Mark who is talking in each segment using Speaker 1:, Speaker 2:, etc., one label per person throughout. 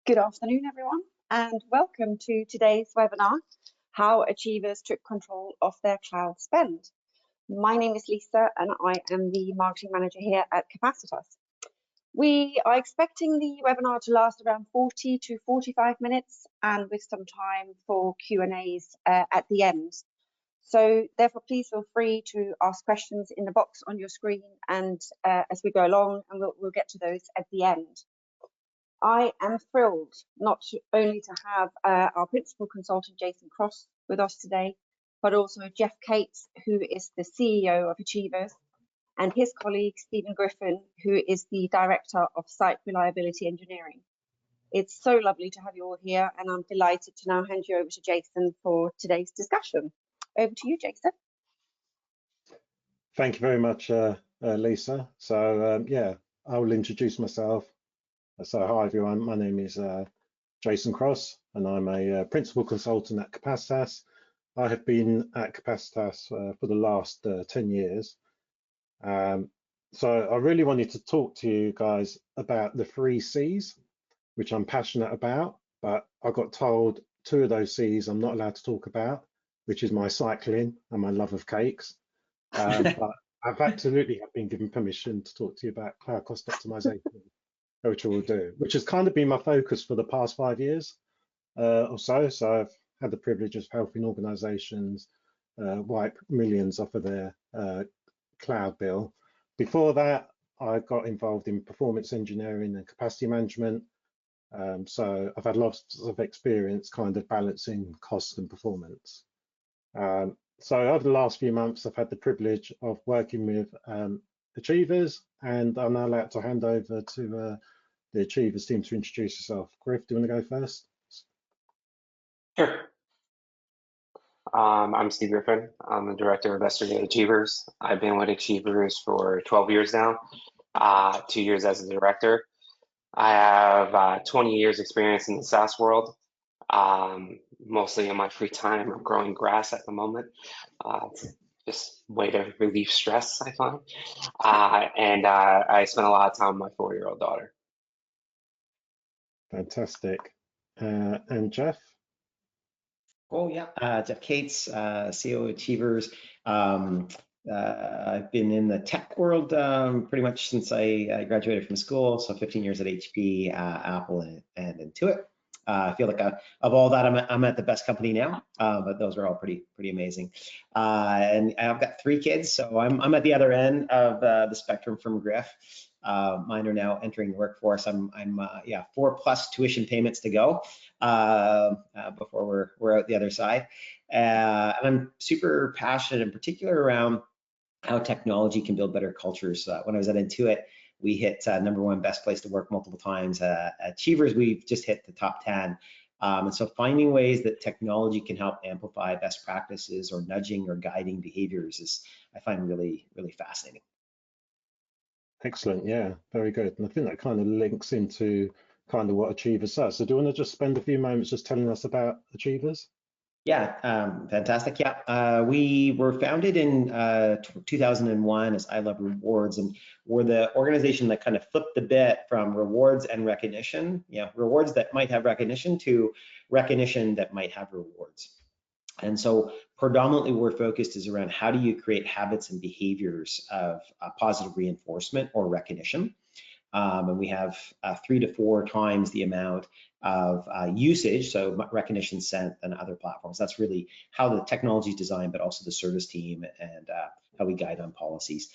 Speaker 1: Good afternoon, everyone, and welcome to today's webinar, How Achievers Took Control of Their Cloud Spend. My name is Lisa, and I am the Marketing Manager here at Capacitas. We are expecting the webinar to last around 40 to 45 minutes, and with some time for Q&As at the end. So therefore, please feel free to ask questions in the box on your screen, and as we go along, and we'll get to those at the end. I am thrilled not only to have our principal consultant, Jason Cross, with us today, but also Jeff Cates, who is the CEO of Achievers, and his colleague, Stephen Griffin, who is the Director of Site Reliability Engineering. It's so lovely to have you all here, and I'm delighted to now hand you over to Jason for today's discussion. Over to you, Jason.
Speaker 2: Thank you very much, Lisa. So, yeah, I will introduce myself. So hi everyone, my name is Jason Cross and I'm a principal consultant at Capacitas. I have been at Capacitas for the last 10 years. So I really wanted to talk to you guys about the 3 C's, which I'm passionate about, but I got told 2 of those C's I'm not allowed to talk about, which is my cycling and my love of cakes. But I've absolutely been given permission to talk to you about cloud cost optimization. Which I will do, which has kind of been my focus for the past 5 years or so. So I've had the privilege of helping organizations wipe millions off of their cloud bill. Before that, I got involved in performance engineering and capacity management. So I've had lots of experience kind of balancing cost and performance. So over the last few months, I've had the privilege of working with Achievers, and I'm now allowed to hand over to the Achievers team to introduce yourself. Griff, do you want to go first?
Speaker 3: Sure. I'm Steve Griffin. I'm the Director of Investor at Achievers. I've been with Achievers for 12 years now, 2 years as a director. I have 20 years experience in the SaaS world. Mostly in my free time, I'm growing grass at the moment. Just way to relieve stress, I find. And I spend a lot of time with my 4-year-old daughter.
Speaker 2: Fantastic. And Jeff?
Speaker 4: Oh yeah, Jeff Cates, CEO of Achievers. I've been in the tech world pretty much since I graduated from school, so 15 years at HP, Apple, and Intuit. I feel like of all that, I'm at the best company now, but those are all pretty amazing. And I've got 3 kids, so I'm at the other end of the spectrum from Griff. Mine are now entering the workforce. I'm 4+ tuition payments to go before we're out the other side. And I'm super passionate in particular around how technology can build better cultures. When I was at Intuit, we hit #1 best place to work multiple times. At Achievers, we've just hit the top 10. And so finding ways that technology can help amplify best practices or nudging or guiding behaviors is, I find, really fascinating.
Speaker 2: Excellent, yeah, very good. And I think that kind of links into kind of what Achievers does. So do you want to just spend a few moments just telling us about Achievers?
Speaker 4: Yeah, fantastic. Yeah, we were founded in 2001 as I Love Rewards, and we're the organization that kind of flipped the bit from rewards and recognition, rewards that might have recognition, to recognition that might have rewards. And so predominantly we're focused is around how do you create habits and behaviors of positive reinforcement or recognition. And we have 3 to 4 times the amount of usage, so recognition sent, than other platforms. That's really how the technology is designed, but also the service team and how we guide on policies.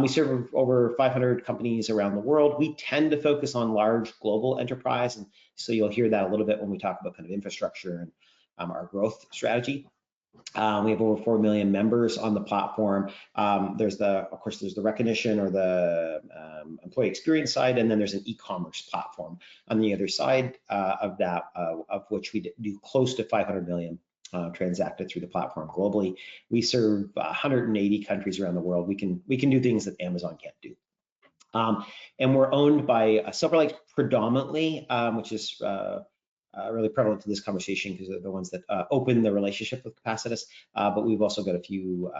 Speaker 4: We serve over 500 companies around the world. We tend to focus on large global enterprise, and so you'll hear that a little bit when we talk about kind of infrastructure and our growth strategy. We have over 4 million members on the platform. There's of course, there's the recognition or the employee experience side, and then there's an e-commerce platform on the other side of that, of which we do close to 500 million transacted through the platform globally. We serve 180 countries around the world. We can do things that Amazon can't do. And we're owned by Silver Lake predominantly, which is really prevalent to this conversation because they're the ones that open the relationship with Capacitas, but we've also got a few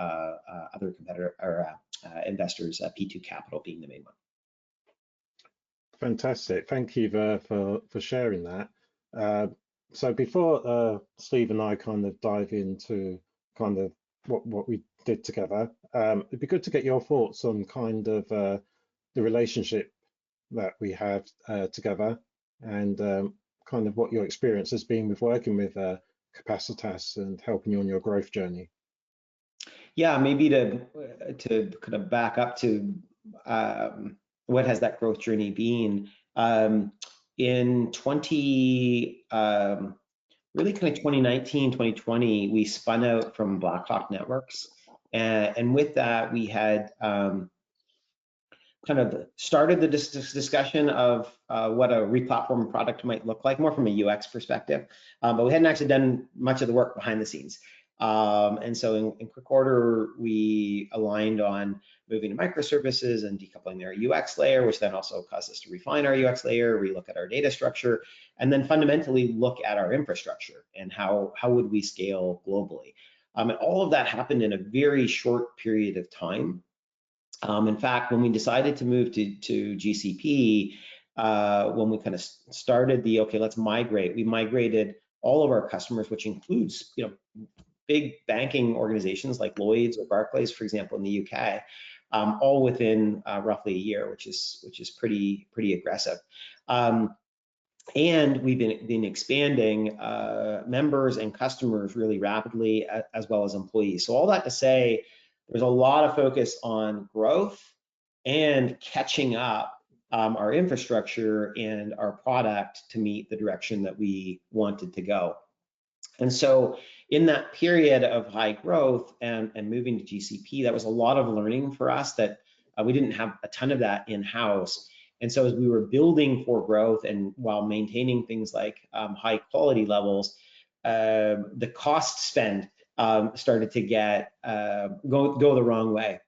Speaker 4: other competitor or investors, P2 Capital being the main one.
Speaker 2: Fantastic, thank you for sharing that. So before Steve and I kind of dive into kind of what we did together, it'd be good to get your thoughts on kind of the relationship that we have together, and kind of what your experience has been with working with Capacitas and helping you on your growth journey.
Speaker 4: Yeah, maybe to kind of back up to what has that growth journey been. In really kind of 2019, 2020, we spun out from Blackhawk Networks. And with that, we had kind of started the discussion of what a replatform product might look like, more from a UX perspective. But we hadn't actually done much of the work behind the scenes. And so in quick order, we aligned on moving to microservices and decoupling their UX layer, which then also caused us to refine our UX layer, relook at our data structure, and then fundamentally look at our infrastructure and how would we scale globally. And all of that happened in a very short period of time. In fact, when we decided to move to GCP, when we kind of started okay, let's migrate, we migrated all of our customers, which includes, big banking organizations like Lloyds or Barclays, for example, in the UK, all within roughly a year, which is pretty aggressive. And we've been expanding members and customers really rapidly, as well as employees. So all that to say, there's a lot of focus on growth and catching up our infrastructure and our product to meet the direction that we wanted to go. And so in that period of high growth and moving to GCP, that was a lot of learning for us that we didn't have a ton of that in-house. And so as we were building for growth and while maintaining things like high quality levels, the cost spend started to go the wrong way.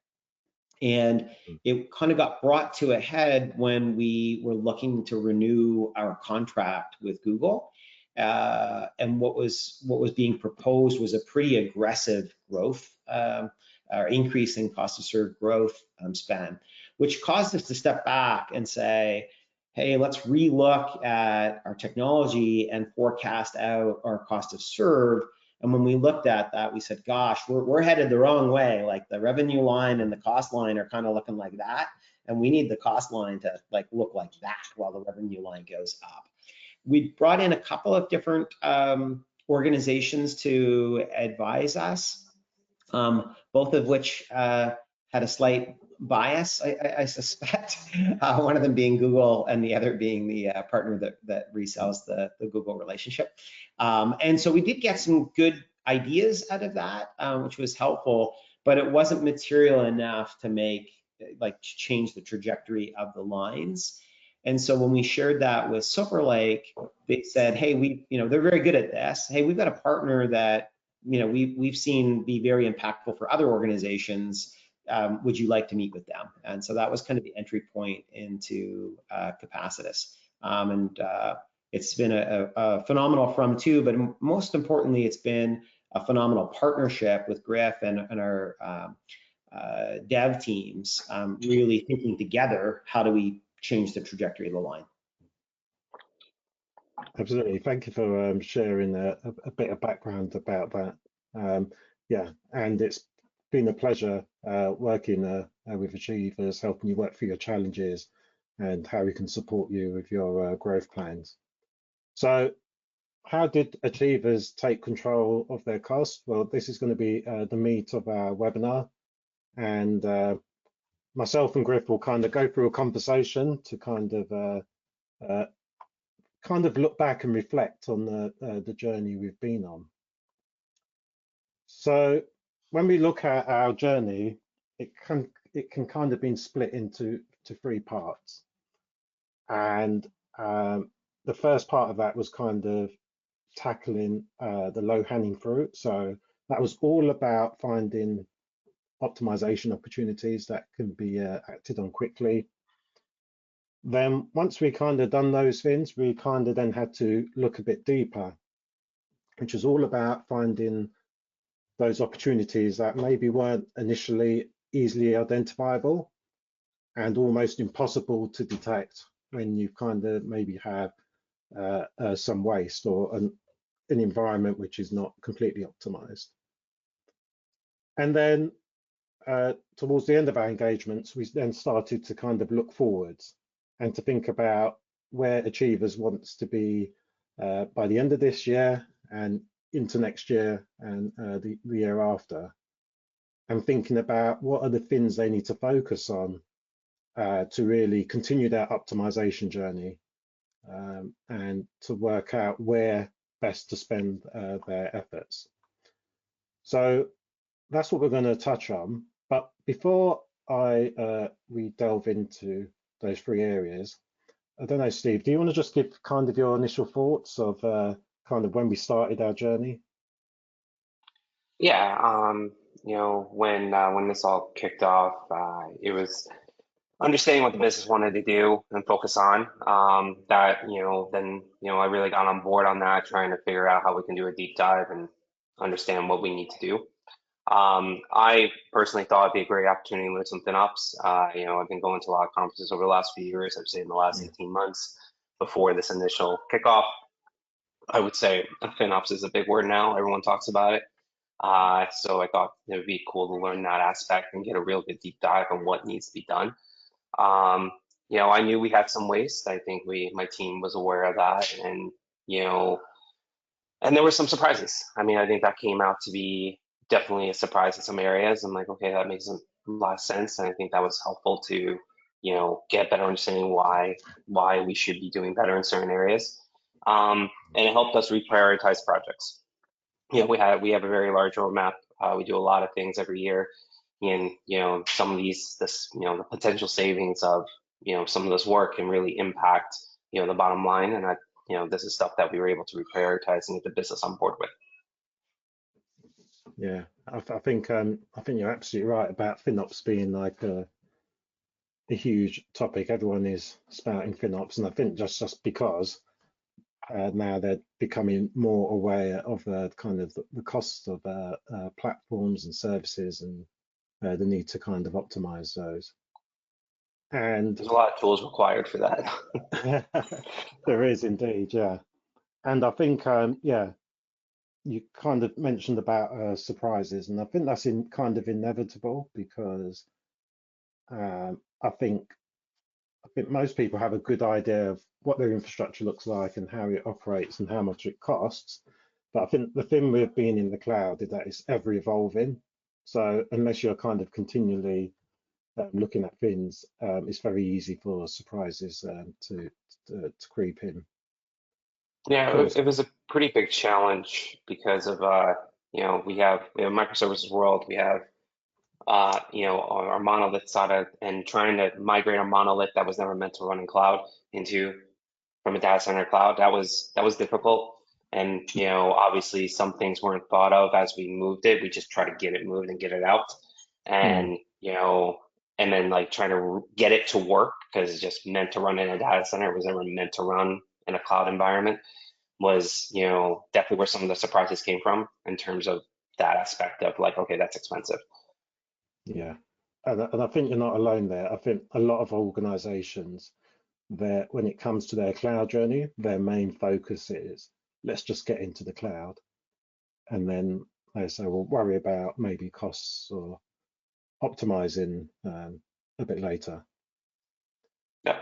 Speaker 4: And it kind of got brought to a head when we were looking to renew our contract with Google. And what was being proposed was a pretty aggressive growth or increase in cost to serve growth span, which caused us to step back and say, hey, let's relook at our technology and forecast out our cost to serve. And when we looked at that, we said, gosh, we're headed the wrong way. Like the revenue line and the cost line are kind of looking like that. And we need the cost line to look like that while the revenue line goes up. We brought in a couple of different organizations to advise us, both of which had a slight bias, I suspect. One of them being Google and the other being the partner that resells the Google relationship. And so we did get some good ideas out of that, which was helpful, but it wasn't material enough to change the trajectory of the lines. And so when we shared that with Silver Lake, they said, hey, they're very good at this. Hey, we've got a partner that, we've seen be very impactful for other organizations. Would you like to meet with them? And so that was kind of the entry point into Capacitas. And it's been a phenomenal from to, but most importantly, it's been a phenomenal partnership with Griff and our dev teams, really thinking together, how do we change the trajectory of the line?
Speaker 2: Absolutely. Thank you for sharing a bit of background about that. Yeah, and it's been a pleasure working with Achievers, helping you work through your challenges and how we can support you with your growth plans. So how did Achievers take control of their costs? Well, this is going to be the meat of our webinar. And myself and Griff will kind of go through a conversation to kind of look back and reflect on the journey we've been on. So when we look at our journey, it can kind of be split into three parts. And the first part of that was kind of tackling the low-hanging fruit. So that was all about finding optimization opportunities that can be acted on quickly. Then once we kind of done those things, we kind of then had to look a bit deeper, which is all about finding those opportunities that maybe weren't initially easily identifiable and almost impossible to detect when you kind of maybe have some waste or an environment which is not completely optimized. And then towards the end of our engagements, we then started to kind of look forwards and to think about where Achievers wants to be by the end of this year and into next year and the year after, and thinking about what are the things they need to focus on to really continue their optimization journey and to work out where best to spend their efforts. So that's what we're going to touch on. But before we delve into those three areas, I don't know, Steve, do you want to just give kind of your initial thoughts of kind of when we started our journey?
Speaker 3: Yeah, when this all kicked off, it was understanding what the business wanted to do and focus on. Then I really got on board on that, trying to figure out how we can do a deep dive and understand what we need to do. I personally thought it'd be a great opportunity to learn some FinOps. I've been going to a lot of conferences over the last few years. I'd say in the last 18 months before this initial kickoff. I would say FinOps is a big word now. Everyone talks about it. So I thought it would be cool to learn that aspect and get a real good deep dive on what needs to be done. I knew we had some waste. I think my team was aware of that, and and there were some surprises. I mean, I think that came out to be definitely a surprise in some areas. I'm like, okay, that makes a lot of sense, and I think that was helpful to get a better understanding why we should be doing better in certain areas, and it helped us reprioritize projects. We have a very large roadmap. We do a lot of things every year, and some of the potential savings of some of this work can really impact the bottom line, and this is stuff that we were able to reprioritize and get the business on board with.
Speaker 2: Yeah, I think you're absolutely right about FinOps being like a huge topic. Everyone is spouting FinOps, and I think just because now they're becoming more aware of kind of the costs of platforms and services and the need to kind of optimize those. And
Speaker 3: there's a lot of tools required for that.
Speaker 2: There is indeed, yeah. And I think, yeah, you kind of mentioned about surprises, and I think that's kind of inevitable because I think most people have a good idea of what their infrastructure looks like and how it operates and how much it costs. But I think the thing with being in the cloud is that it's ever evolving. So unless you're kind of continually looking at things, it's very easy for surprises to creep in.
Speaker 3: Yeah, it was a pretty big challenge because of we have microservices world, we have our monolith SATA, and trying to migrate a monolith that was never meant to run in cloud from a data center cloud. That was difficult. And obviously some things weren't thought of as we moved it. We just try to get it moved and get it out. And and then like trying to get it to work because it's just meant to run in a data center. It was never meant to run in a cloud environment. Was definitely where some of the surprises came from in terms of that aspect of like, okay, that's expensive.
Speaker 2: Yeah, and I think you're not alone there. I think a lot of organizations, when it comes to their cloud journey, their main focus is let's just get into the cloud, and then they say we'll worry about maybe costs or optimizing a bit later.
Speaker 3: Yeah.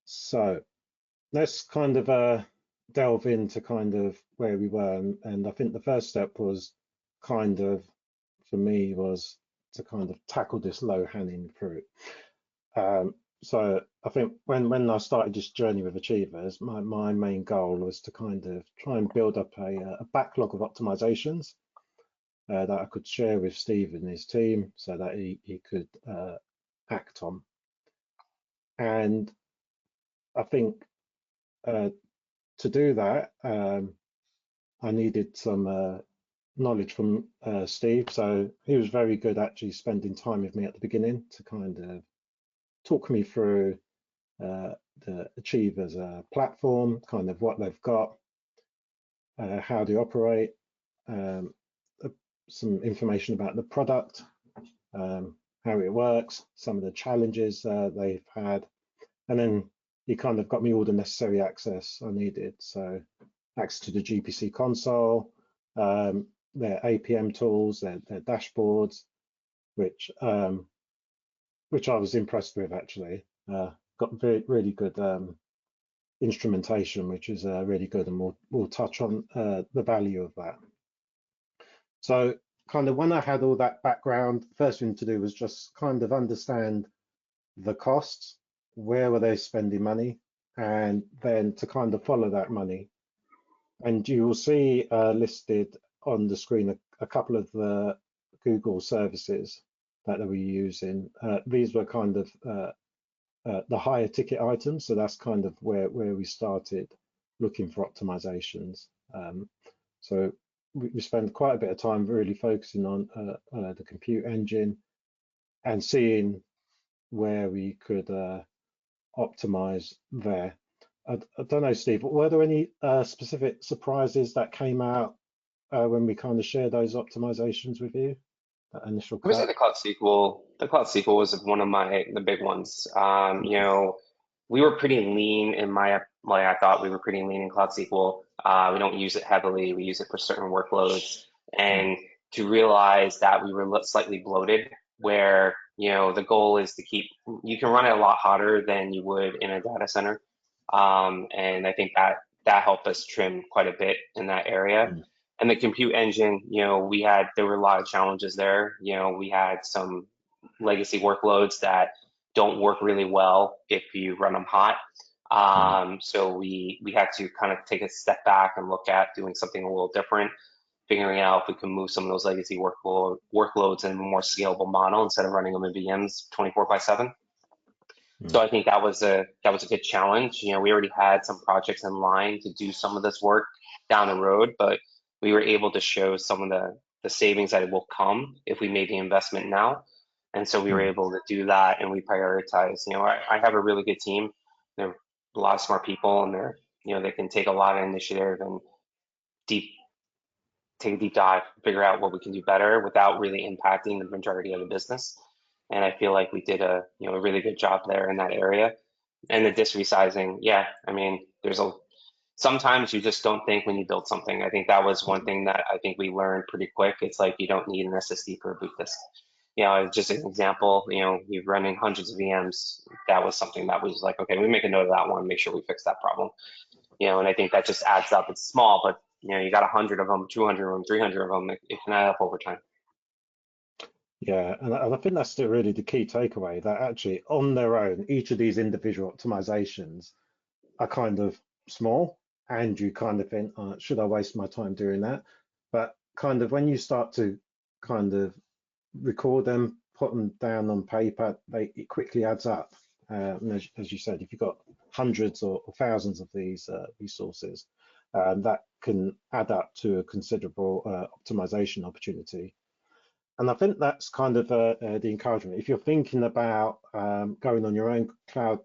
Speaker 2: So let's kind of delve into kind of where we were, and I think the first step was kind of, for me, was to kind of tackle this low-hanging fruit. So I think when I started this journey with Achievers, my main goal was to kind of try and build up a backlog of optimizations that I could share with Steve and his team so that he could act on. And I think to do that, I needed some knowledge from Steve. So he was very good actually spending time with me at the beginning to kind of talk me through the Achievers platform, kind of what they've got, how they operate, some information about the product, how it works, some of the challenges they've had, and then he kind of got me all the necessary access I needed. So access to the GPC console, their APM tools, their dashboards, which I was impressed with actually. Got really good instrumentation, which is really good, and we'll touch on the value of that. So kind of when I had all that background, first thing to do was just kind of understand the costs, where were they spending money, and then to kind of follow that money. And you will see listed on the screen a couple of the Google services that they were using. These were kind of the higher ticket items, so that's kind of where we started looking for optimizations. So we spent quite a bit of time really focusing on the compute engine and seeing where we could optimize there. I don't know, Steve, were there any specific surprises that came out when we kind of shared those optimizations with you? That initial
Speaker 3: I would say
Speaker 2: cut?
Speaker 3: the Cloud SQL was one of the big ones. You know, we were pretty lean in I thought we were pretty lean in Cloud SQL. We don't use it heavily. We use it for certain workloads. And to realize that we were slightly bloated, where, you know, the goal is to you can run it a lot hotter than you would in a data center. And I think that helped us trim quite a bit in that area. And the compute engine, you know, there were a lot of challenges there. You know, we had some legacy workloads that don't work really well if you run them hot. So we had to kind of take a step back and look at doing something a little different, figuring out if we can move some of those legacy workloads in a more scalable model instead of running them in VMs 24/7. So I think that was a good challenge. You know, we already had some projects in line to do some of this work down the road, but we were able to show some of the savings that will come if we made the investment now. And so we were able to do that, and we prioritize. You know, I have a really good team. They're a lot of smart people, and they can take a lot of initiative and take a deep dive, figure out what we can do better without really impacting the majority of the business. And I feel like we did a really good job there in that area. And the disk resizing, yeah, I mean, sometimes you just don't think when you build something. I think that was one thing that I think we learned pretty quick. It's like you don't need an SSD for a boot disk. You know, just an example, you know, you're running hundreds of VMs. That was something that was like, okay, we make a note of that one, make sure we fix that problem. You know, and I think that just adds up. It's small, but you know, you got 100 of them, 200 of them, 300 of them. It can add up over time.
Speaker 2: Yeah, and I think that's still really the key takeaway, that actually on their own, each of these individual optimizations are kind of small, and you kind of think, should I waste my time doing that? But kind of when you start to kind of record them, put them down on paper, it quickly adds up. And as you said, if you've got hundreds or thousands of these resources, that can add up to a considerable optimization opportunity. And I think that's kind of the encouragement. If you're thinking about going on your own cloud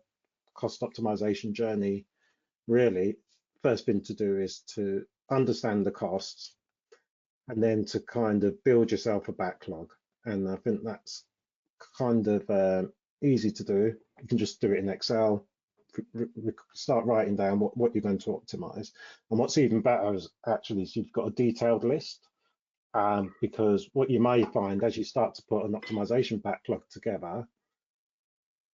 Speaker 2: cost optimization journey, really, first thing to do is to understand the costs, and then to kind of build yourself a backlog. And I think that's kind of easy to do. You can just do it in Excel, start writing down what you're going to optimize. And what's even better is actually you've got a detailed list. Because what you may find as you start to put an optimization backlog together,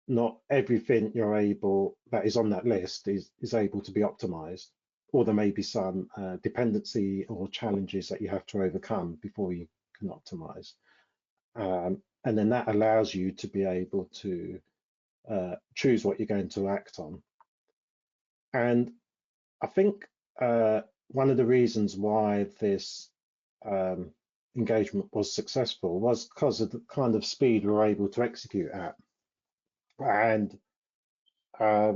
Speaker 2: not everything that is on that list is able to be optimized, or there may be some dependency or challenges that you have to overcome before you can optimize. And then that allows you to be able to choose what you're going to act on. And I think one of the reasons why this engagement was successful was because of the kind of speed we were able to execute at. And I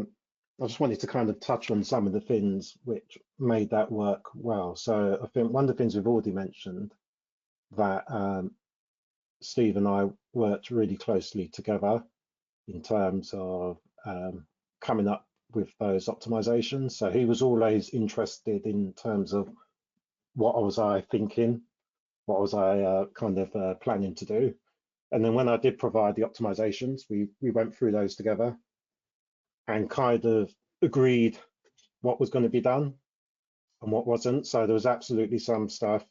Speaker 2: just wanted to kind of touch on some of the things which made that work well. So I think one of the things we've already mentioned, that Steve and I worked really closely together in terms of coming up with those optimizations. So he was always interested in terms of what was I thinking, what was I kind of planning to do. And then when I did provide the optimizations, we went through those together and kind of agreed what was going to be done and what wasn't. So there was absolutely some stuff.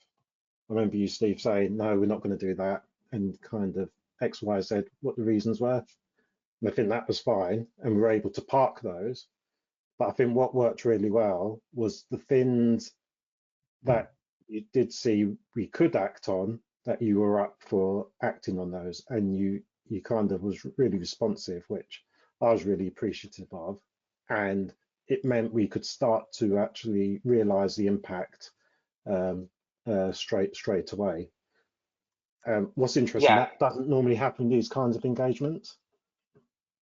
Speaker 2: I remember you, Steve, saying, no, we're not going to do that, and kind of X, Y, Z, what the reasons were. And I think that was fine, and we were able to park those. But I think what worked really well was the things that you did see we could act on, that you were up for acting on those, and you kind of was really responsive, which I was really appreciative of. And it meant we could start to actually realize the impact straight away. What's interesting,
Speaker 3: Yeah,
Speaker 2: that doesn't normally happen in these kinds of engagements.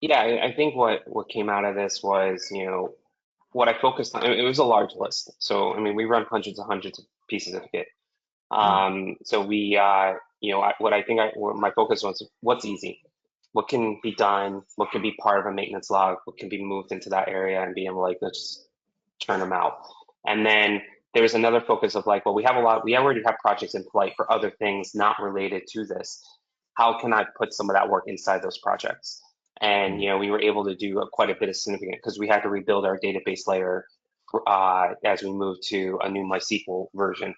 Speaker 3: yeah. I think what came out of this was, what I focused on. It was a large list. So I mean, we run hundreds of pieces of Git. So we, what my focus was, what's easy, what can be done, what can be part of a maintenance log, what can be moved into that area and be able to like, let's just turn them out. And then there was another focus of like, well, we already have projects in flight for other things not related to this. How can I put some of that work inside those projects? And, we were able to do quite a bit of significant, because we had to rebuild our database layer as we moved to a new MySQL version,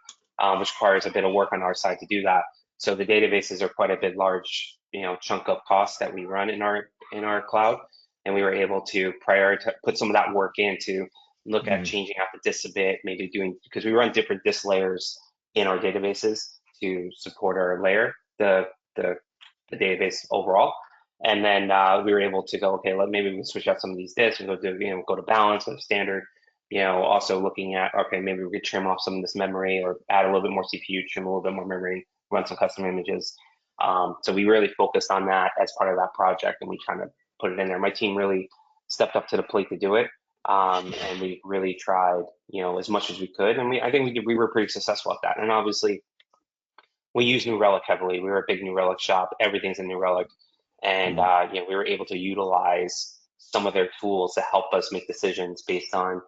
Speaker 3: which requires a bit of work on our side to do that. So the databases are quite a bit large, chunk of costs that we run in our cloud, and we were able to prioritize, put some of that work in to look at changing out the disk a bit, maybe doing, because we run different disk layers in our databases to support our layer, the database overall. And then we were able to go, okay, maybe we can switch out some of these disks and go to balance, go to standard. Also looking at, okay, maybe we could trim off some of this memory or add a little bit more CPU, trim a little bit more memory, run some custom images. So we really focused on that as part of that project, and we kind of put it in there. My team really stepped up to the plate to do it, and we really tried, as much as we could, and I think we were pretty successful at that. And obviously, we use New Relic heavily. We were a big New Relic shop. Everything's in New Relic, and we were able to utilize some of their tools to help us make decisions based on,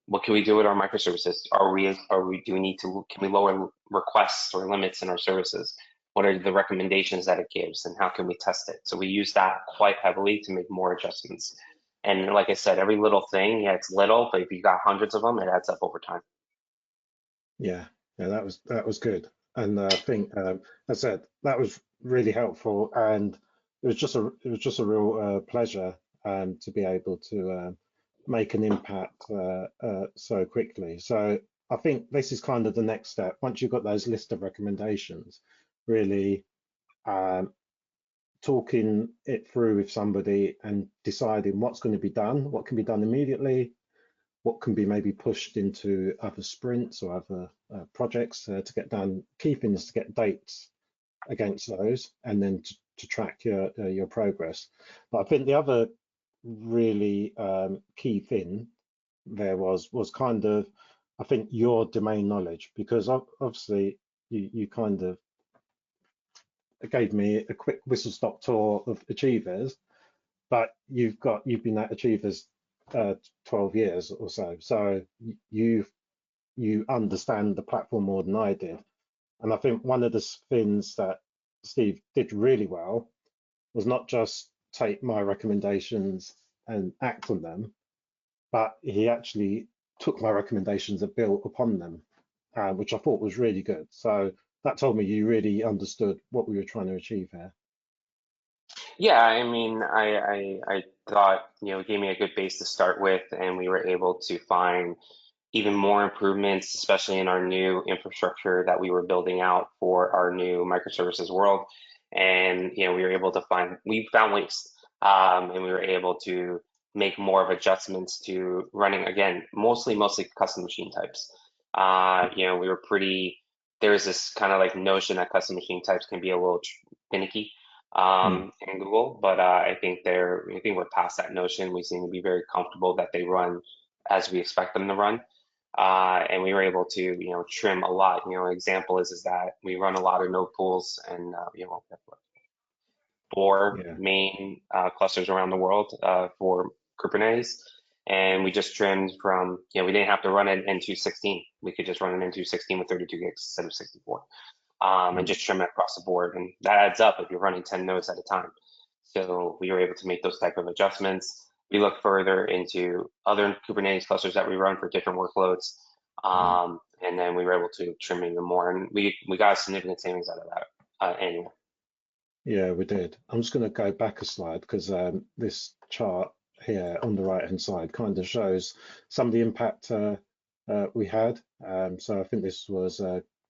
Speaker 3: what can we do with our microservices? Can we lower requests or limits in our services? What are the recommendations that it gives, and how can we test it? So we use that quite heavily to make more adjustments. And like I said, every little thing, it's little, but if you got hundreds of them, it adds up over time.
Speaker 2: Yeah, that was good. And I think, as I said, that was really helpful, and it was just a real pleasure to be able to make an impact so quickly. So I think this is kind of the next step. Once you've got those list of recommendations, really talking it through with somebody and deciding what's going to be done, what can be done immediately, what can be maybe pushed into other sprints or other projects to get done. Key things to get dates against those, and then to track your progress. But I think the other really key thing there was kind of, I think, your domain knowledge, because obviously you kind of gave me a quick whistle stop tour of Achievers, but you've been at Achievers 12 years or so, so you understand the platform more than I did. And I think one of the things that Steve did really well was not just take my recommendations and act on them, but he actually took my recommendations and built upon them, which I thought was really good. So that told me you really understood what we were trying to achieve here.
Speaker 3: Yeah, I mean, I thought, it gave me a good base to start with, and we were able to find even more improvements, especially in our new infrastructure that we were building out for our new microservices world. And, we found waste, and we were able to make more of adjustments to running, again, mostly custom machine types. There's this kind of like notion that custom machine types can be a little finicky in Google, but I think we're past that notion. We seem to be very comfortable that they run as we expect them to run. And we were able to, trim a lot. Example is that we run a lot of node pools and, 4 main clusters around the world for Kubernetes. And we just trimmed from, we didn't have to run it in 216. We could just run it in 216 with 32 gigs instead of 64. And just trim it across the board. And that adds up if you're running 10 nodes at a time. So we were able to make those type of adjustments. we looked further into other Kubernetes clusters that we run for different workloads. And then we were able to trim even more, and we got significant savings out of that annually.
Speaker 2: Yeah, we did. I'm just going to go back a slide because this chart here on the right hand side kind of shows some of the impact we had. So I think this was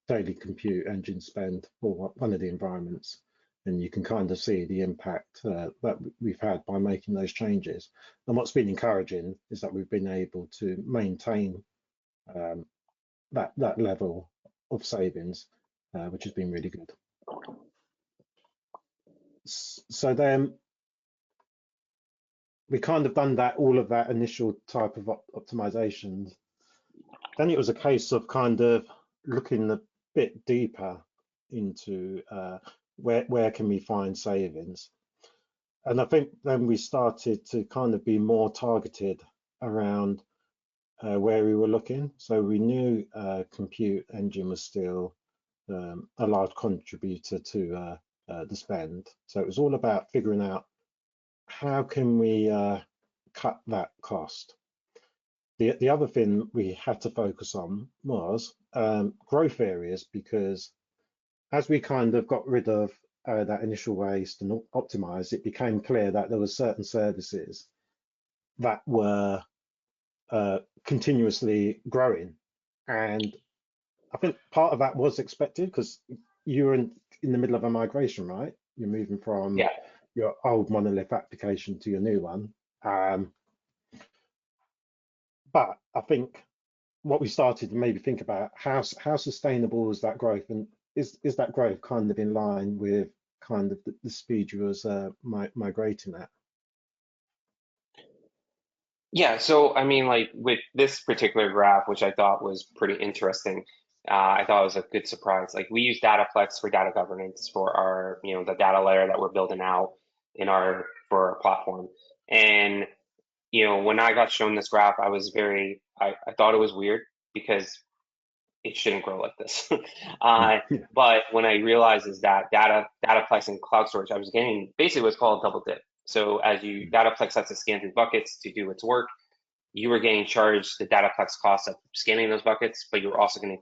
Speaker 2: daily compute engine spend for one of the environments, and you can kind of see the impact that we've had by making those changes. And what's been encouraging is that we've been able to maintain that level of savings, which has been really good. So then we kind of done all of that initial type of optimizations. Then it was a case of kind of looking a bit deeper into where can we find savings. And I think then we started to kind of be more targeted around where we were looking. So we knew compute engine was still a large contributor to the spend. So it was all about figuring out how can we cut that cost. The other thing we had to focus on was growth areas, because as we kind of got rid of that initial waste and optimized, it became clear that there were certain services that were continuously growing. And I think part of that was expected because you were in the middle of a migration, right? You're moving from your old monolith application to your new one. But I think what we started to maybe think about, how sustainable is that growth, and is that growth kind of in line with kind of the speed you was migrating at?
Speaker 3: Yeah, so I mean, like with this particular graph, which I thought was pretty interesting, I thought it was a good surprise. Like we use Dataplex for data governance for our, the data layer that we're building out for our platform. And when I got shown this graph, I was I thought it was weird because it shouldn't grow like this. But when I realized is that Dataplex and cloud storage, I was getting basically what's called a double dip. So as Dataplex has to scan through buckets to do its work, you were getting charged the Dataplex cost of scanning those buckets, but you were also getting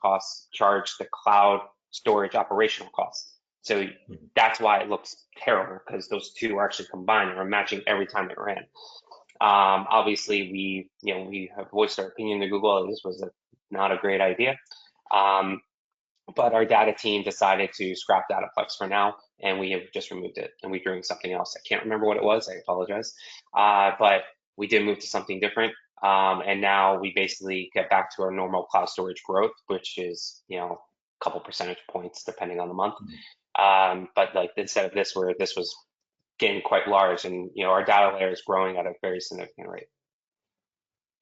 Speaker 3: charged the cloud storage operational costs. So that's why it looks terrible, because those two are actually combined and are matching every time it ran. Obviously, we have voiced our opinion to Google that this was not a great idea. But our data team decided to scrap Dataplex for now, and we have just removed it, and we're doing something else. I can't remember what it was, I apologize. But we did move to something different. And now we basically get back to our normal cloud storage growth, which is, a couple percentage points depending on the month. But like instead of this, where this was getting quite large, and our data layer is growing at a very significant rate.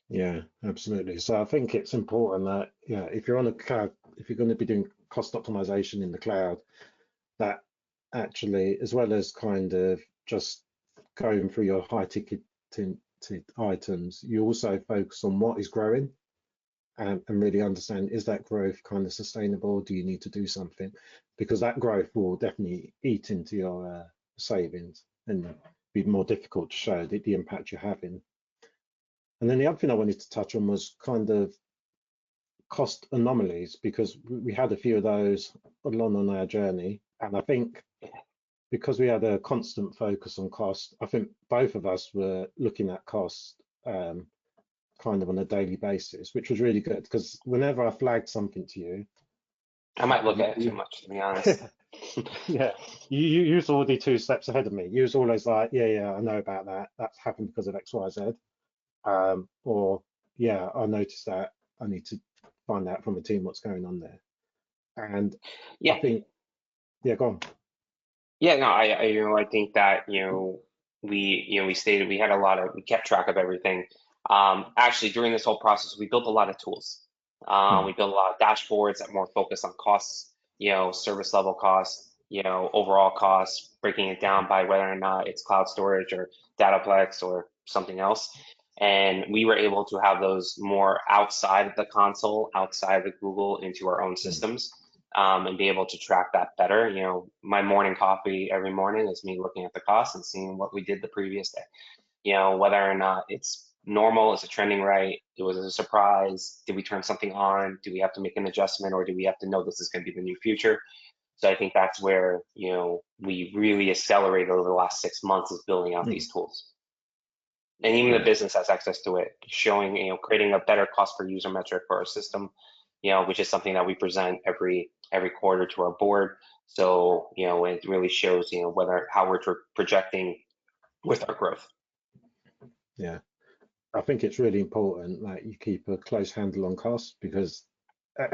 Speaker 2: Yeah, absolutely. So I think it's important that if you're on a cloud, if you're going to be doing cost optimization in the cloud, that actually, as well as kind of just going through your high ticket items, you also focus on what is growing and really understand, is that growth kind of sustainable? Do you need to do something? Because that growth will definitely eat into your savings and be more difficult to show the impact you're having. And then the other thing I wanted to touch on was kind of cost anomalies, because we had a few of those along on our journey. And I think because we had a constant focus on cost, I think both of us were looking at cost kind of on a daily basis, which was really good, because whenever I flagged something to you,
Speaker 3: I might look at it too much, to be honest.
Speaker 2: Yeah, you was already 2 steps ahead of me. You was always like, yeah, I know about that. That's happened because of X, Y, Z. Or yeah, I noticed that. I need to find out from the team what's going on there. And I think, go on.
Speaker 3: Yeah, no, I think that we stated we kept track of everything. Actually, during this whole process, we built a lot of tools. We built a lot of dashboards that more focus on costs, service level costs, overall costs, breaking it down by whether or not it's cloud storage or Dataplex or something else. And we were able to have those more outside of the console, outside of Google, into our own systems, and be able to track that better. My morning coffee every morning is me looking at the costs and seeing what we did the previous day. whether or not it's normal, is it trending right? It was a surprise. Did we turn something on? Do we have to make an adjustment, or do we have to know this is going to be the new future? So I think that's where, we really accelerated over the last 6 months is building out these tools. And even the business has access to it, showing, creating a better cost per user metric for our system, which is something that we present every quarter to our board. So, it really shows, how we're projecting with our growth.
Speaker 2: Yeah, I think it's really important that you keep a close handle on costs, because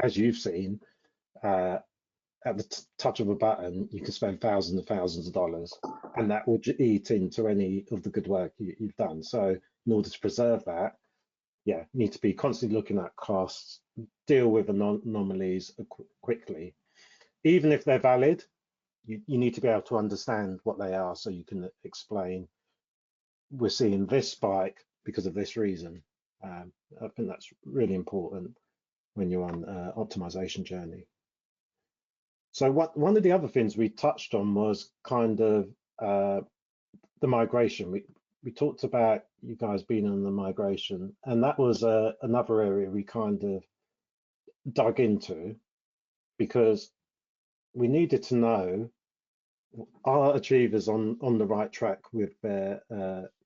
Speaker 2: as you've seen, at the touch of a button, you can spend thousands and thousands of dollars, and that will eat into any of the good work you've done. So in order to preserve that, you need to be constantly looking at costs, deal with anomalies quickly. Even if they're valid, you need to be able to understand what they are, so you can explain, we're seeing this spike because of this reason. I think that's really important when you're on optimization journey. So one of the other things we touched on was kind of the migration. We talked about you guys being on the migration, and that was another area we kind of dug into, because we needed to know, are achievers on the right track with their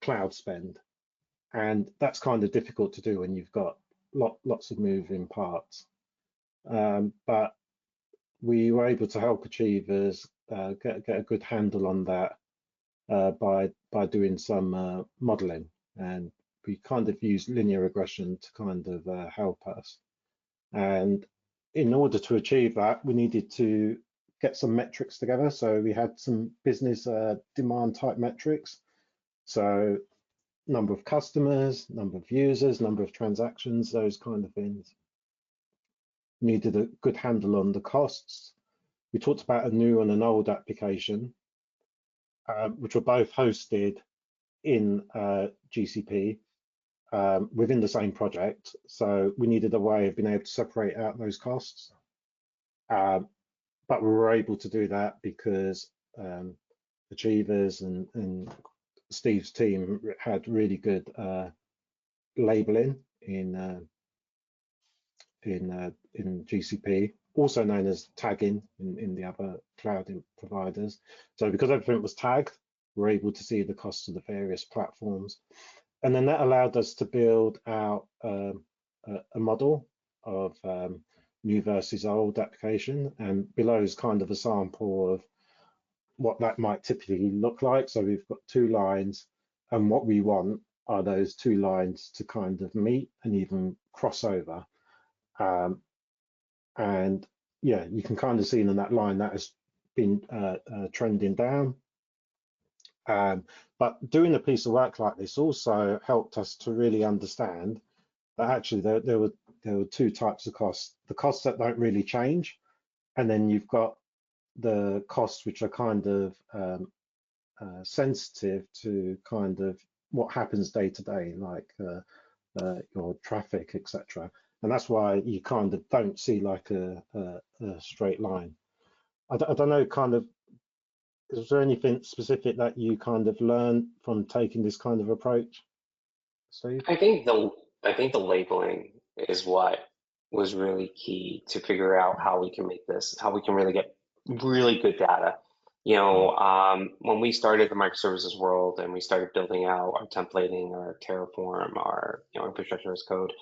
Speaker 2: cloud spend? And that's kind of difficult to do when you've got lots of moving parts. But we were able to help achievers get a good handle on that by doing some modeling, and we kind of used linear regression to kind of help us. And in order to achieve that, we needed to get some metrics together. So we had some business demand type metrics. So number of customers, number of users, number of transactions, those kind of things. Needed a good handle on the costs. We talked about a new and an old application, which were both hosted in GCP within the same project. So we needed a way of being able to separate out those costs. But we were able to do that because Achievers and Steve's team had really good labeling in GCP, also known as tagging in the other cloud providers. So because everything was tagged, we're able to see the costs of the various platforms. And then that allowed us to build out a model of new versus old application, and below is kind of a sample of what that might typically look like. So we've got 2 lines, and what we want are those 2 lines to kind of meet and even cross over. And yeah, you can kind of see in that line that has been trending down. But doing a piece of work like this also helped us to really understand that actually there were 2 types of costs: the costs that don't really change, and then you've got the costs which are kind of sensitive to kind of what happens day to day, like your traffic, etc. And that's why you kind of don't see like a straight line. I don't know, kind of, is there anything specific that you kind of learned from taking this kind of approach, Steve?
Speaker 3: I think the labeling is what was really key to figure out how we can really get really good data. When we started the microservices world and we started building out our templating, our Terraform, our infrastructure as code,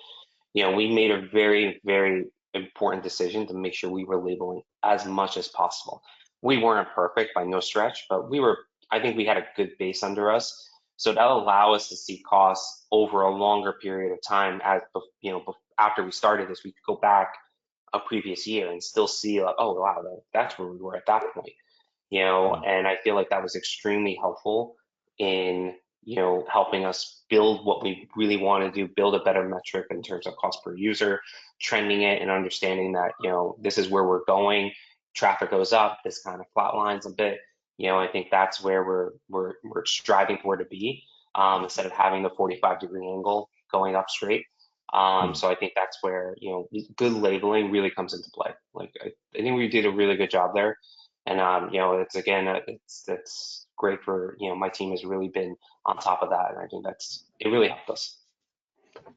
Speaker 3: we made a very, very important decision to make sure we were labeling as much as possible. We weren't perfect by no stretch, but I think we had a good base under us. So that'll allow us to see costs over a longer period of time. After we started this, we could go back a previous year and still see like, oh wow, that's where we were at that point. And I feel like that was extremely helpful in helping us build what we really want to do, build a better metric in terms of cost per user, trending it and understanding that this is where we're going. Traffic goes up, this kind of flatlines a bit. I think that's where we're striving for to be, instead of having the 45-degree angle going up straight. So I think that's where good labeling really comes into play. Like I think we did a really good job there, and it's great for, my team has really been on top of that. And I think it really helped us.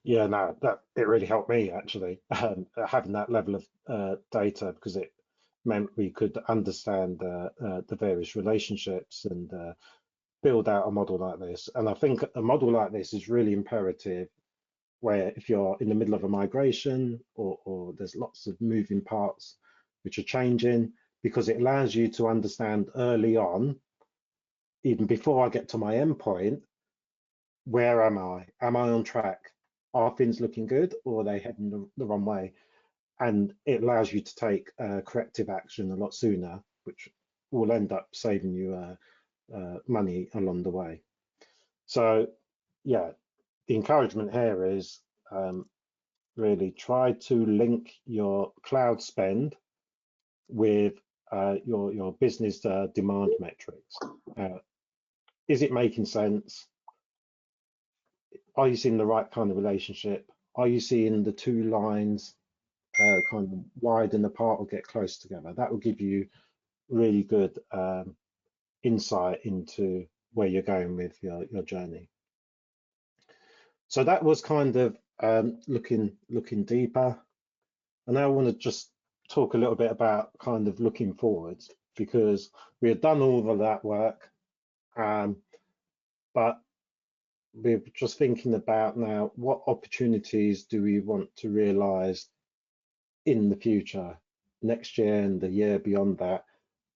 Speaker 2: Yeah, no, that it really helped me actually, having that level of data, because it meant we could understand the various relationships and build out a model like this. And I think a model like this is really imperative, where if you're in the middle of a migration or there's lots of moving parts which are changing, because it allows you to understand early on, even before I get to my endpoint, where am I? Am I on track? Are things looking good, or are they heading the wrong way? And it allows you to take corrective action a lot sooner, which will end up saving you money along the way. So yeah, the encouragement here is really try to link your cloud spend with your business demand metrics. Is it making sense? Are you seeing the right kind of relationship? Are you seeing the two lines kind of widen apart or get close together? That will give you really good insight into where you're going with your journey. So that was kind of looking deeper. And now I want to just talk a little bit about kind of looking forwards, because we have done all of that work, but we're just thinking about now, what opportunities do we want to realize in the future, next year and the year beyond that?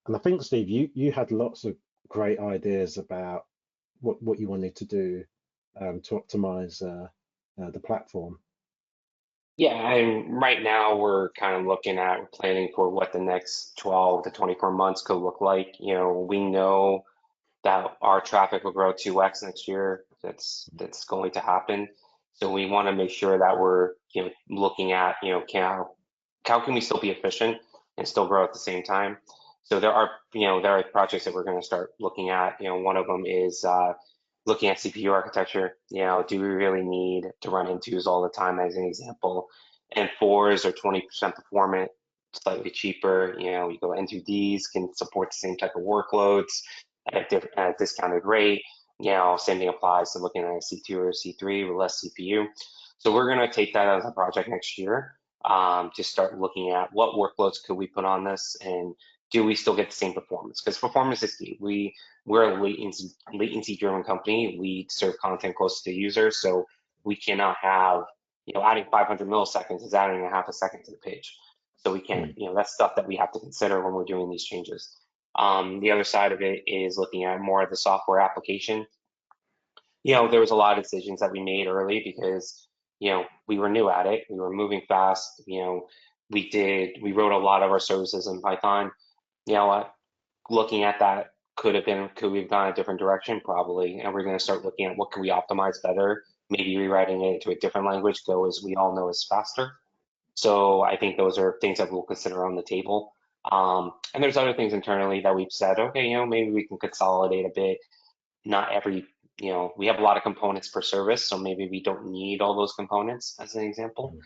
Speaker 2: And I think, Steve, you had lots of great ideas about what you wanted to do to optimize the platform.
Speaker 3: Yeah, and right now we're kind of looking at planning for what the next 12 to 24 months could look like. We know that our traffic will grow 2x next year. That's going to happen. So we want to make sure that we're looking at how can we still be efficient and still grow at the same time. So there are projects that we're going to start looking at. One of them is looking at CPU architecture. Do we really need to run N2s all the time, as an example? N4s are 20% performant, slightly cheaper. You go N2Ds, can support the same type of workloads at a discounted rate. Same thing applies to looking at a C2 or a C3 with less CPU. So we're going to take that as a project next year to start looking at what workloads could we put on this, and do we still get the same performance? Because performance is key. We're a latency driven company. We serve content close to the user, so we cannot have adding 500 milliseconds is adding a half a second to the page. So we can't, that's stuff that we have to consider when we're doing these changes. The other side of it is looking at more of the software application. There was a lot of decisions that we made early because, we were new at it. We were moving fast. We wrote a lot of our services in Python. Looking at that, could we have gone a different direction? Probably. And we're going to start looking at what can we optimize better, maybe rewriting it into a different language. Go, as we all know, is faster. So I think those are things that we'll consider on the table. And there's other things internally that we've said, okay, maybe we can consolidate a bit. Not every, we have a lot of components per service, so maybe we don't need all those components, as an example.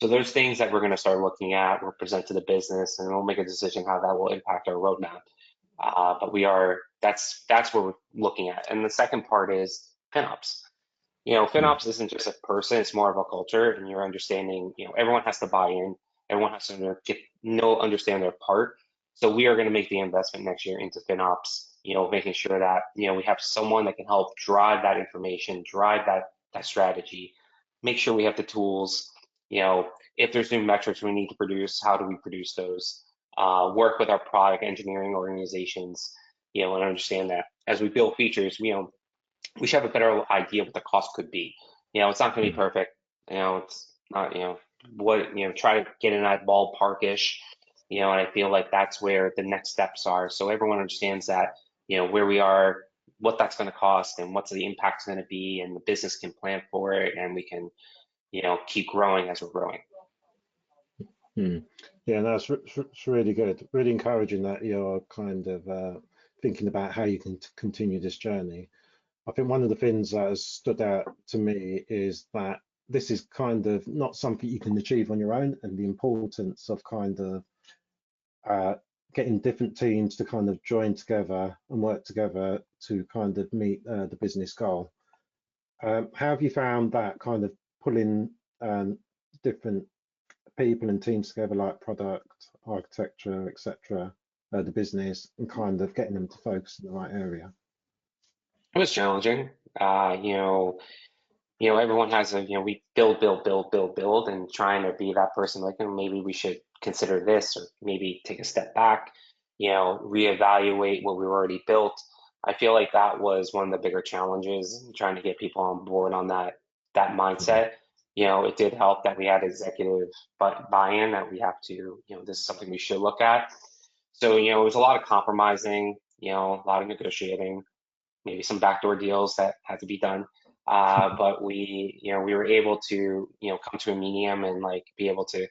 Speaker 3: So there's things that we're going to start looking at, we'll present to the business, and we'll make a decision how that will impact our roadmap. But that's what we're looking at. And the second part is FinOps. FinOps isn't just a person, it's more of a culture, and you're understanding, everyone has to buy in, everyone has to understand their part. So we are going to make the investment next year into FinOps, making sure that, we have someone that can help drive that information, drive that strategy, make sure we have the tools, if there's new metrics we need to produce, how do we produce those? Work with our product engineering organizations, and understand that as we build features, we should have a better idea what the cost could be. It's not going to be perfect. It's not, try to get in that ballpark-ish, and I feel like that's where the next steps are. So everyone understands that, where we are, what that's going to cost, and what's the impact going to be, and the business can plan for it, and we can, keep growing as we're growing.
Speaker 2: Yeah, no, it's really good. Really encouraging that you're kind of thinking about how you can continue this journey. I think one of the things that has stood out to me is that this is kind of not something you can achieve on your own, and the importance of kind of getting different teams to kind of join together and work together to kind of meet the business goal. How have you found that kind of pulling different people and teams together, like product, architecture, etc., the business, and kind of getting them to focus in the right area?
Speaker 3: It was challenging. Everyone has we build, and trying to be that person like, maybe we should consider this, or maybe take a step back, reevaluate what we already built. I feel like that was one of the bigger challenges, trying to get people on board on that mindset. It did help that we had executive buy-in that we have to, this is something we should look at. So, it was a lot of compromising, a lot of negotiating, maybe some backdoor deals that had to be done. But we were able to, come to a medium and like be able to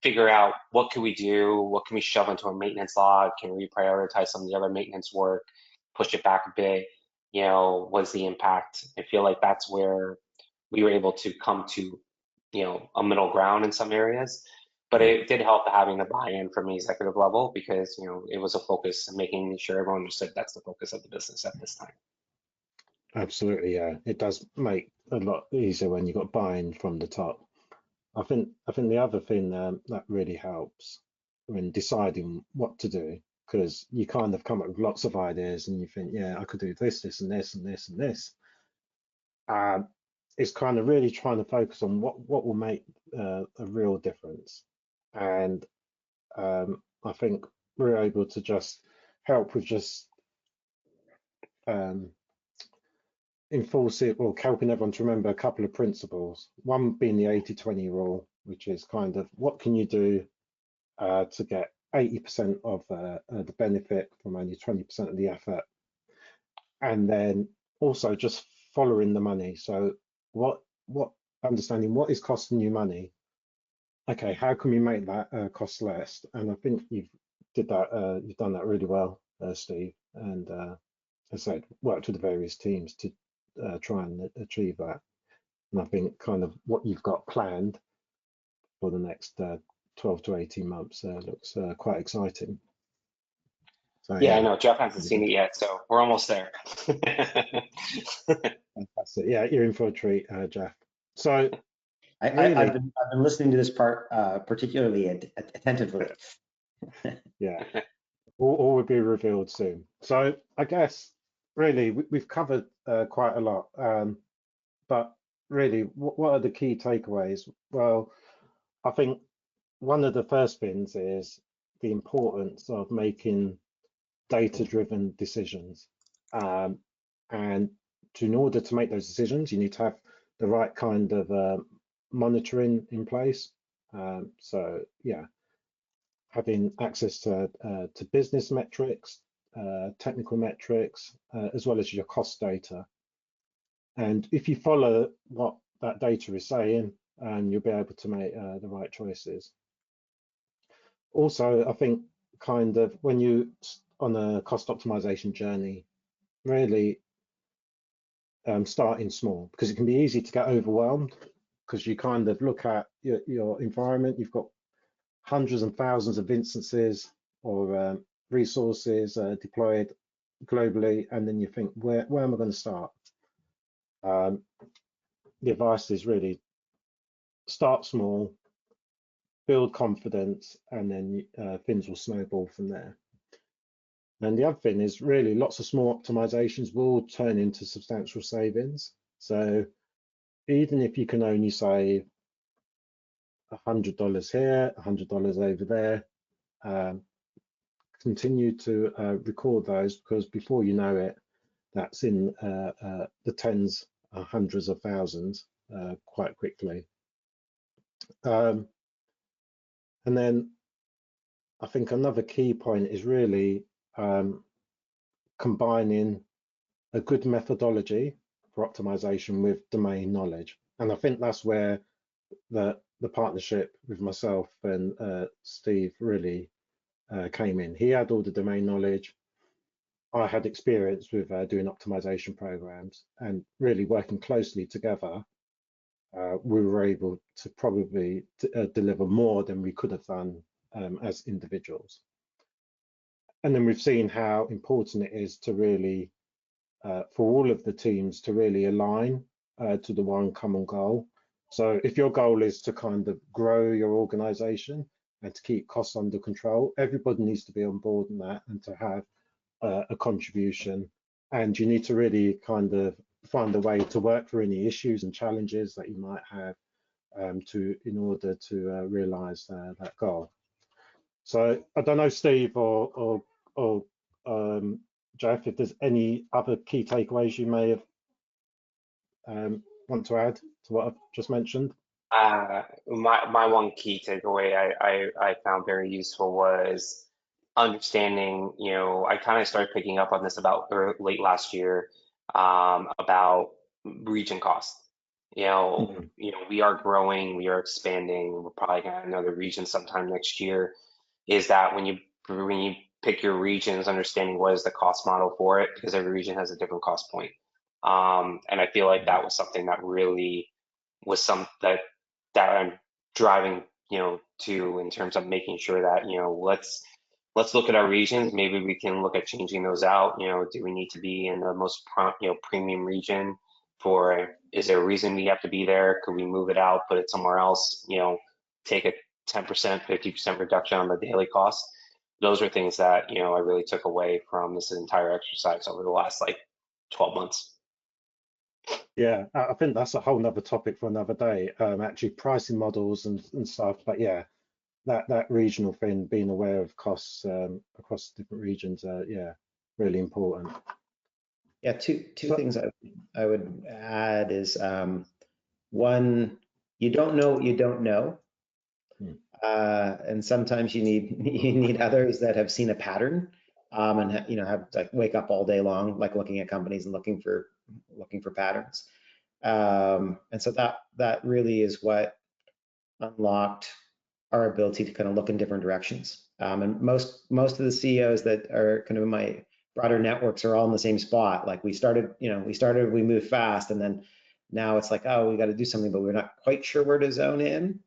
Speaker 3: figure out what can we do, what can we shove into a maintenance log, can we prioritize some of the other maintenance work, push it back a bit, what's the impact? I feel like that's where we were able to come to, a middle ground in some areas. But it did help having the buy-in from the executive level, because, it was a focus of making sure everyone understood that's the focus of the business at this time.
Speaker 2: Absolutely, yeah. It does make a lot easier when you've got buy-in from the top. I think the other thing that really helps when deciding what to do, because you kind of come up with lots of ideas and you think, yeah, I could do this, this, and this, and this, and this. It's kind of really trying to focus on what will make a real difference. And I think we're able to just help with just enforce it, or helping everyone to remember a couple of principles. One being the 80-20 rule, which is kind of what can you do to get 80% of the benefit from only 20% of the effort. And then also just following the money. So what understanding what is costing you money. Okay, how can we make that cost less? And I think you've done that really well, Steve. And as I said, worked with the various teams to try and achieve that. And I think kind of what you've got planned for the next 12 to 18 months looks quite exciting. So,
Speaker 3: yeah, I know Jeff hasn't seen it yet, so we're almost there.
Speaker 2: Fantastic. Yeah, you're in for a treat, Jeff. So
Speaker 4: I've
Speaker 2: really,
Speaker 4: been listening to this part particularly attentively.
Speaker 2: yeah, all will be revealed soon. So I guess really we've covered quite a lot, but really, what are the key takeaways? Well, I think one of the first things is the importance of making data-driven decisions. And in order to make those decisions, you need to have the right kind of monitoring in place. So yeah, having access to business metrics, technical metrics, as well as your cost data. And if you follow what that data is saying, you'll be able to make the right choices. Also, I think kind of when you on a cost optimization journey, really starting small, because it can be easy to get overwhelmed, because you kind of look at your environment, you've got hundreds and thousands of instances or resources deployed globally, and then you think, where am I going to start? The advice is really start small, build confidence, and then things will snowball from there. And the other thing is really lots of small optimizations will turn into substantial savings. So even if you can only save $100 here, $100 over there, continue to record those, because before you know it, that's in the tens, hundreds of thousands quite quickly. And then I think another key point is really combining a good methodology for optimization with domain knowledge. And I think that's where the partnership with myself and Steve really came in. He had all the domain knowledge. I had experience with doing optimization programs, and really working closely together, we were able to probably deliver more than we could have done as individuals. And then we've seen how important it is to really, for all of the teams to really align to the one common goal. So if your goal is to kind of grow your organization and to keep costs under control, everybody needs to be on board in that and to have a contribution. And you need to really kind of find a way to work through any issues and challenges that you might have in order to realize that goal. So I don't know, Steve or Jeff, if there's any other key takeaways you may have want to add to what I've just mentioned.
Speaker 3: My one key takeaway I found very useful was understanding, I kind of started picking up on this about late last year, about region cost. We are growing, we are expanding, we're probably gonna have another region sometime next year. Is that when you pick your regions, understanding what is the cost model for it, because every region has a different cost point. And I feel like that was something that really was that I'm driving, to, in terms of making sure that, let's look at our regions. Maybe we can look at changing those out. Do we need to be in the most premium region is there a reason we have to be there? Could we move it out, put it somewhere else, take a 10%, 50% reduction on the daily cost? Those are things that, I really took away from this entire exercise over the last 12 months.
Speaker 2: Yeah, I think that's a whole nother topic for another day, actually pricing models and stuff. But yeah, that regional thing, being aware of costs across different regions, yeah, really important.
Speaker 4: Yeah, two things I would add is one, you don't know what you don't know. And sometimes you need others that have seen a pattern, and have wake up all day long, looking at companies and looking for patterns. And so that really is what unlocked our ability to kind of look in different directions. And most of the CEOs that are kind of in my broader networks are all in the same spot. We started, we moved fast, and then now it's oh, we got to do something, but we're not quite sure where to zone in.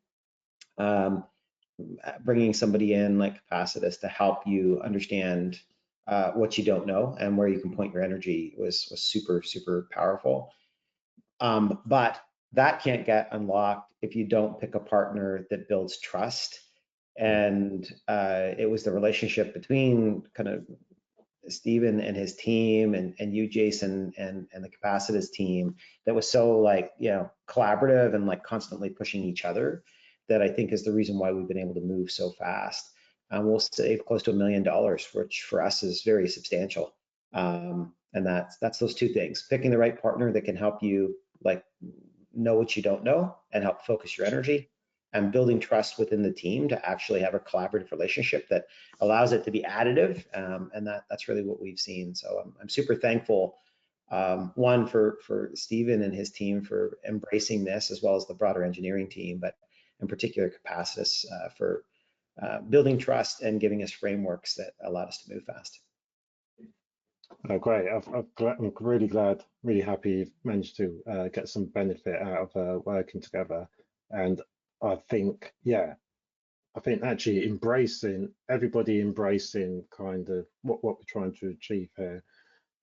Speaker 4: Bringing somebody in like Capacitus to help you understand what you don't know and where you can point your energy was super, super powerful. But that can't get unlocked if you don't pick a partner that builds trust. And it was the relationship between kind of Stephen and his team and you, Jason, and the Capacitus team that was so collaborative and constantly pushing each other, that I think is the reason why we've been able to move so fast. We'll save close to $1 million, which for us is very substantial. And that's those two things: picking the right partner that can help you know what you don't know and help focus your energy, and building trust within the team to actually have a collaborative relationship that allows it to be additive. And that's really what we've seen. So I'm super thankful, one, for Stephen and his team for embracing this, as well as the broader engineering team, but in particular Capacitus for building trust and giving us frameworks that allowed us to move fast.
Speaker 2: Oh, great. I'm really glad, really happy you've managed to get some benefit out of working together. And I think, yeah, actually everybody embracing kind of what we're trying to achieve here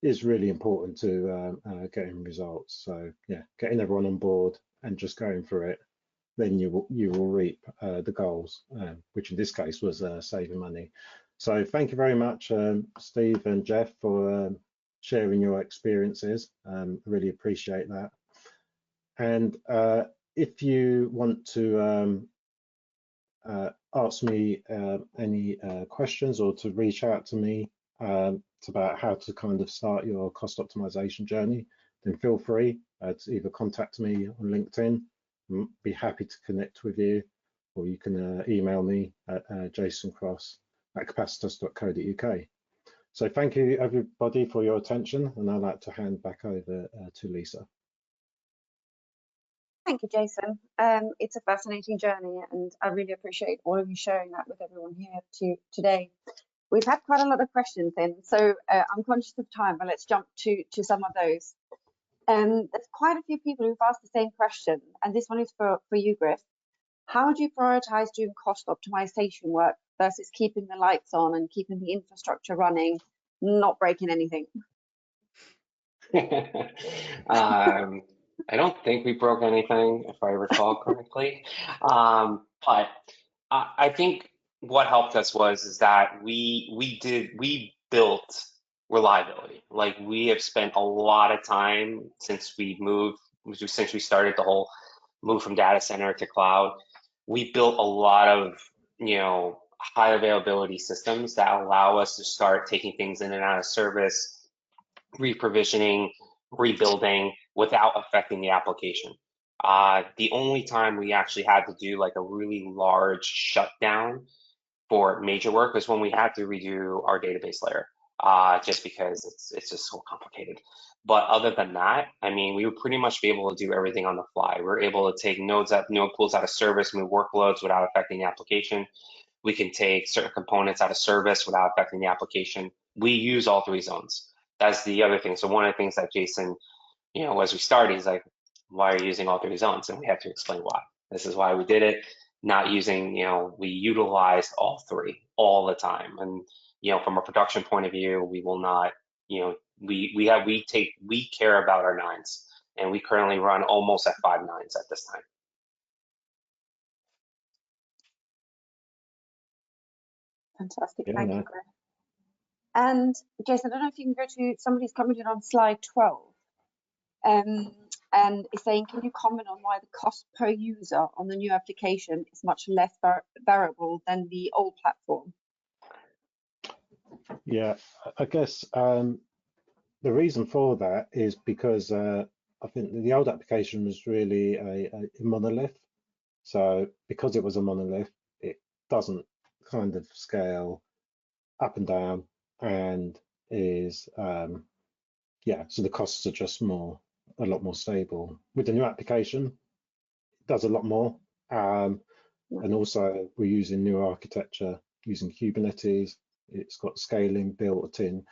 Speaker 2: is really important to getting results. So yeah, getting everyone on board and just going for it, then you will reap the goals, which in this case was saving money. So thank you very much, Steve and Jeff, for sharing your experiences. I really appreciate that. And if you want to ask me any questions or to reach out to me about how to kind of start your cost optimization journey, then feel free to either contact me on LinkedIn. I'll be happy to connect with you, or you can email me at jasoncross@capacitus.co.uk. So thank you everybody for your attention, and I'd like to hand back over to Lisa.
Speaker 1: Thank you, Jason. It's a fascinating journey, and I really appreciate all of you sharing that with everyone here today. We've had quite a lot of questions in, so I'm conscious of time, but let's jump to some of those. There's quite a few people who've asked the same question, and this one is for you, Griff. How do you prioritize doing cost optimization work versus keeping the lights on and keeping the infrastructure running, not breaking anything?
Speaker 3: I don't think we broke anything, if I recall correctly. But I think what helped us is that we built reliability. Like, we have spent a lot of time since we started the whole move from data center to cloud. We built a lot of, high availability systems that allow us to start taking things in and out of service, reprovisioning, rebuilding without affecting the application. The only time we actually had to do like a really large shutdown for major work was when we had to redo our database layer, just because it's just so complicated. But other than that, I mean, we would pretty much be able to do everything on the fly. We're able to take node pools out of service, move workloads without affecting the application. We can take certain components out of service without affecting the application. We use all three zones. That's the other thing. So one of the things that Jason, as we started, he's like, why are you using all three zones? And we had to explain why. This is why we did it. Not using, we utilized all three all the time. And, from a production point of view, we will not, we care about our nines, and we currently run almost at 5 nines at this time.
Speaker 1: Fantastic,
Speaker 2: Yeah,
Speaker 1: thank
Speaker 2: no.
Speaker 1: you, Griff. And Jason, I don't know if you can go to, somebody's commented on slide 12, and is saying, can you comment on why the cost per user on the new application is much less variable than the old platform?
Speaker 2: Yeah, I guess the reason for that is because I think the old application was really a monolith. So because it was a monolith, it doesn't kind of scale up and down, and is so the costs are just a lot more stable. With the new application, it does a lot more, and also we're using new architecture, using Kubernetes. It's got scaling built in,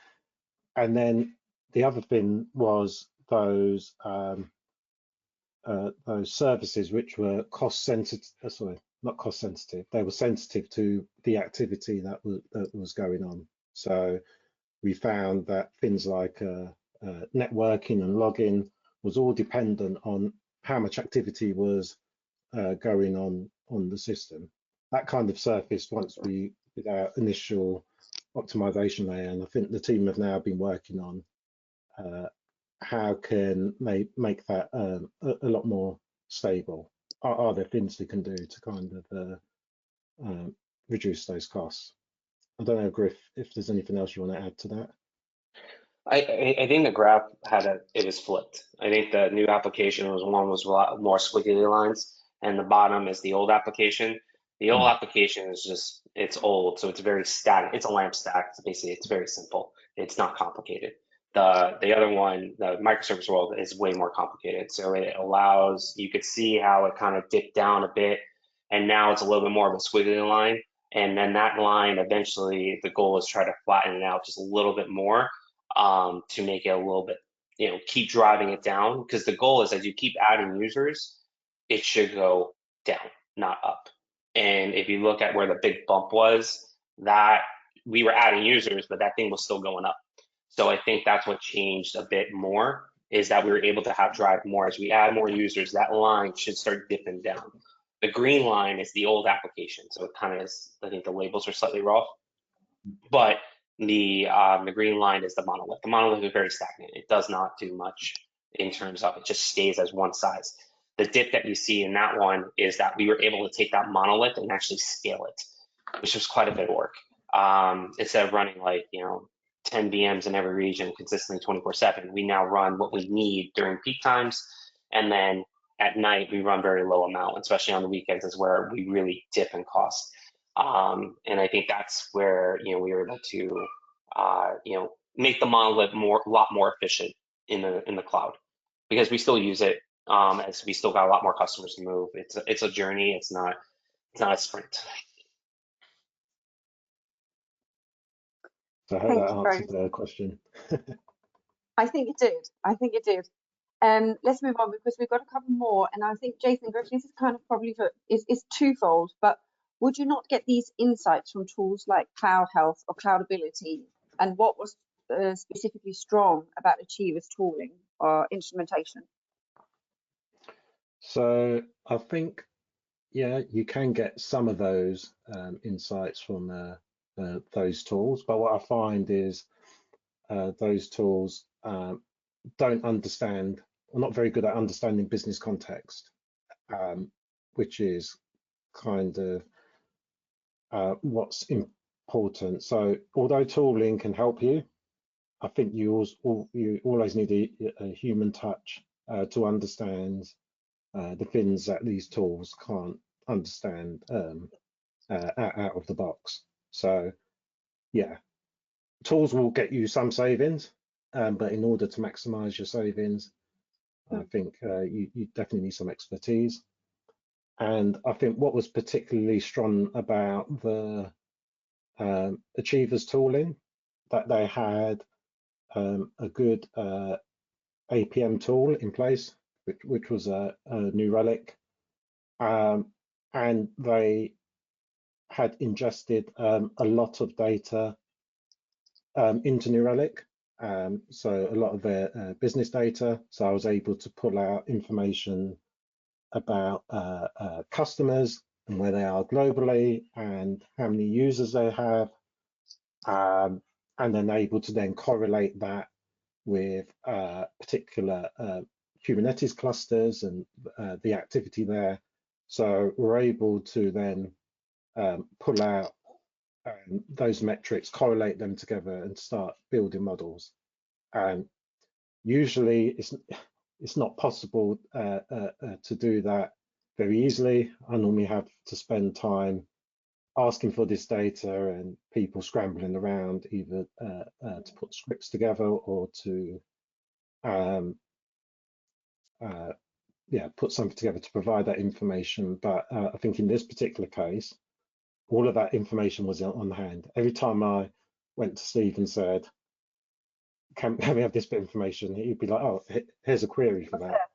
Speaker 2: and then the other thing was those services which were cost sensitive. Sorry, not cost sensitive. They were sensitive to the activity that was going on. So we found that things like networking and login was all dependent on how much activity was going on the system. That kind of surfaced once we did our initial optimization layer, and I think the team have now been working on how can they make that a lot more stable. Are there things we can do to kind of reduce those costs? I don't know, Griff, if there's anything else you want to add to that.
Speaker 3: I think the graph it was flipped. I think the new application was a lot more squiggly lines, and the bottom is the old application. The old application is just, it's old, so it's very static. It's a LAMP stack. Basically, it's very simple. It's not complicated. The other one, the microservice world, is way more complicated. So it allows, you could see how it kind of dipped down a bit, and now it's a little bit more of a squiggly line. And then that line, eventually, the goal is try to flatten it out just a little bit more, to make it a little bit, keep driving it down. Because the goal is, as you keep adding users, it should go down, not up. And if you look at where the big bump was, that we were adding users, but that thing was still going up. So I think that's what changed a bit more, is that we were able to drive more. As we add more users, that line should start dipping down. The green line is the old application, so it kind of is, I think the labels are slightly rough, but the green line is the monolith. The monolith is very stagnant. It does not do much in terms of, it just stays as one size. The dip that you see in that one is that we were able to take that monolith and actually scale it, which was quite a bit of work. Instead of running like 10 VMs in every region consistently 24/7, we now run what we need during peak times, and then at night we run very low amount, especially on the weekends is where we really dip in cost. And I think that's where we were able to make the monolith a lot more efficient in the cloud, because we still use it, as we still got a lot more customers to move. It's a journey. It's not a sprint.
Speaker 2: So I hope that answered the question.
Speaker 1: I think it did. I think it did. Let's move on, because we've got a couple more, and I think Jason, Griff, this is kind of probably is twofold. But would you not get these insights from tools like Cloud Health or Cloudability? And what was specifically strong about Achiever's tooling or instrumentation?
Speaker 2: So I think, yeah, you can get some of those insights from those tools, but what I find is those tools don't understand, or not very good at understanding business context, which is kind of what's important. So although tooling can help you, I think you always need a human touch to understand the things that these tools can't understand out of the box. So yeah, tools will get you some savings, but in order to maximize your savings, I think you definitely need some expertise. And I think what was particularly strong about the Achievers tooling, that they had a good APM tool in place, which was a New Relic, and they had ingested a lot of data into New Relic, so a lot of their business data. So I was able to pull out information about customers and where they are globally and how many users they have, and then able to then correlate that with particular Kubernetes clusters and the activity there. So we're able to then pull out those metrics, correlate them together, and start building models. Usually, it's not possible to do that very easily. I normally have to spend time asking for this data and people scrambling around either to put scripts together or to put something together to provide that information. But I think in this particular case, all of that information was on hand. Every time I went to Steve and said, can we have this bit of information, he'd be like, oh, here's a query for that.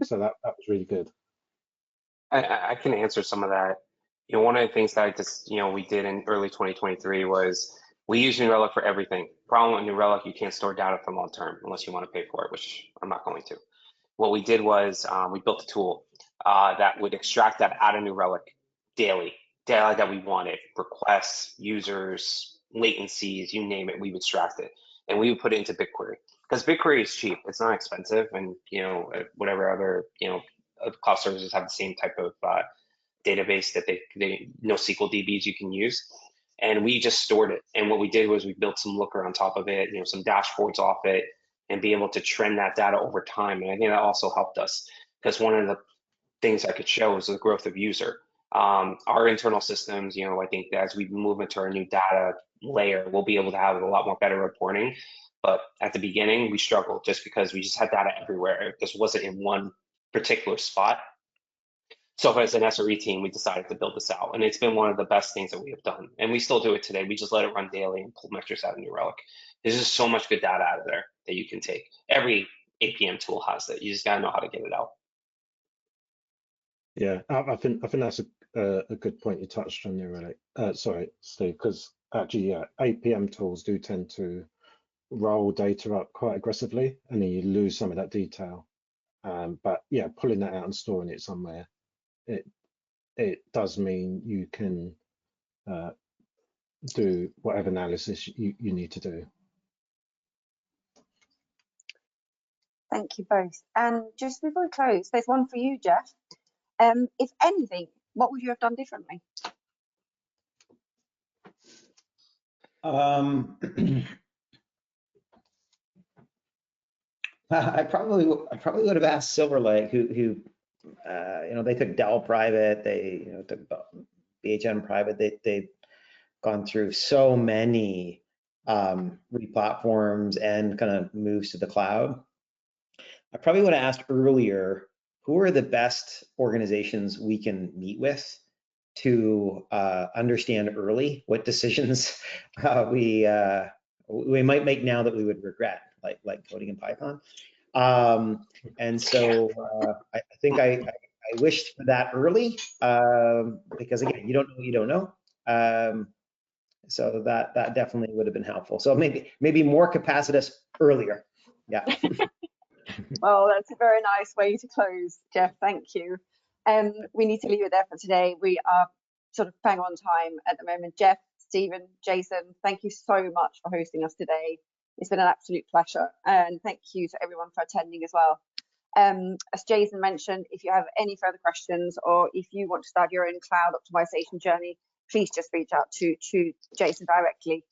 Speaker 2: So that was really good.
Speaker 3: I can answer some of that. One of the things that we did in early 2023 was we use New Relic for everything. Problem with New Relic, you can't store data for long term unless you want to pay for it, which I'm not going to. What we did was we built a tool that would extract that out of New Relic daily, data that we wanted, requests, users, latencies, you name it, we would extract it. And we would put it into BigQuery because BigQuery is cheap. It's not expensive. And, whatever other, cloud services have the same type of database that they NoSQL DBs you can use. And we just stored it. And what we did was we built some Looker on top of it, some dashboards off it, and be able to trend that data over time. And I think that also helped us because one of the things I could show is the growth of user. Our internal systems, I think that as we move into our new data layer, we'll be able to have a lot more better reporting. But at the beginning, we struggled just because we just had data everywhere. It just wasn't in one particular spot. So as an SRE team, we decided to build this out. And it's been one of the best things that we have done. And we still do it today. We just let it run daily and pull metrics out of New Relic. There's just so much good data out of there that you can take. Every APM tool has that. You just got to know how to get it out.
Speaker 2: Yeah, I think that's a good point you touched on, New Relic. Sorry, Steve, because actually, yeah, APM tools do tend to roll data up quite aggressively, and then you lose some of that detail. But yeah, pulling that out and storing it somewhere, it does mean you can do whatever analysis you need to do.
Speaker 1: Thank you both. And just before we close, there's one for you, Jeff. If anything, what would you have done differently?
Speaker 4: I probably would have asked Silver Lake, who they took Dell private, they took BHN private. They've gone through so many replatforms and kind of moves to the cloud. I probably would have asked earlier, who are the best organizations we can meet with to understand early what decisions we might make now that we would regret, like coding in Python. And so I think I wished for that early, because again, you don't know what you don't know. So that definitely would have been helpful. So maybe more Capacitus earlier. Yeah.
Speaker 1: Well, that's a very nice way to close, Jeff. Thank you. We need to leave it there for today. We are sort of bang on time at the moment. Jeff, Stephen, Jason, thank you so much for hosting us today. It's been an absolute pleasure. And thank you to everyone for attending as well. As Jason mentioned, if you have any further questions or if you want to start your own cloud optimization journey, please just reach out to Jason directly.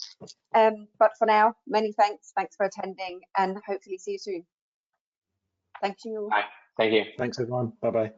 Speaker 1: But for now, many thanks. Thanks for attending and hopefully see you soon. Thank you.
Speaker 3: Bye. Thank you.
Speaker 2: Thanks, everyone. Bye-bye.